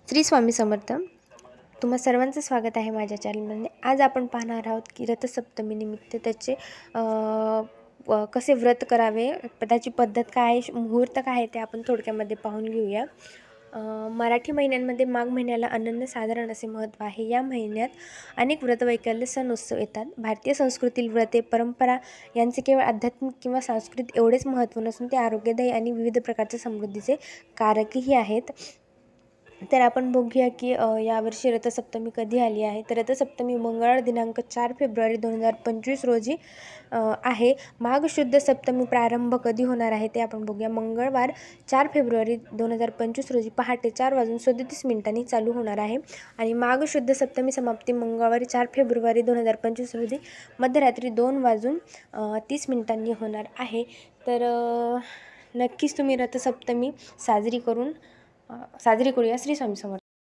श्री स्वामी समर्थ. तुम्हा सर्वांचं स्वागत आहे माझ्या चॅनलमध्ये. आज आपण पाहणार आहोत की रथसप्तमीनिमित्त त्याचे कसे व्रत करावे, त्याची पद्धत काय आहे, मुहूर्त काय आहे ते आपण थोडक्यामध्ये पाहून घेऊया. मराठी महिन्यांमध्ये माघ महिन्याला अनन्यसाधारण असे महत्त्व आहे. या महिन्यात अनेक व्रतवैकल्य सण उत्सव येतात. भारतीय संस्कृतीतील व्रते परंपरा यांचे केवळ आध्यात्मिक किंवा सांस्कृतिक एवढेच महत्त्व नसून ते आरोग्यदायी आणि विविध प्रकारच्या समृद्धीचे कारकही आहेत. तर आपण बघूया की यावर्षी रथसप्तमी कधी आली आहे. तर रथसप्तमी मंगळवार दिनांक 4 फेब्रुवारी 2025 रोजी आहे. माघ शुद्ध सप्तमी प्रारंभ कधी होणार आहे ते आपण बघूया. मंगळवार 4 फेब्रुवारी 2025 रोजी पहाटे 4:37 चालू होणार आहे आणि माघ शुद्ध सप्तमी समाप्ती मंगळवारी 4 फेब्रुवारी 2025 रोजी मध्यरात्री 2:30 होणार आहे. तर नक्कीच तुम्ही रथसप्तमी साजरी करूया. श्री स्वामी समर्थ.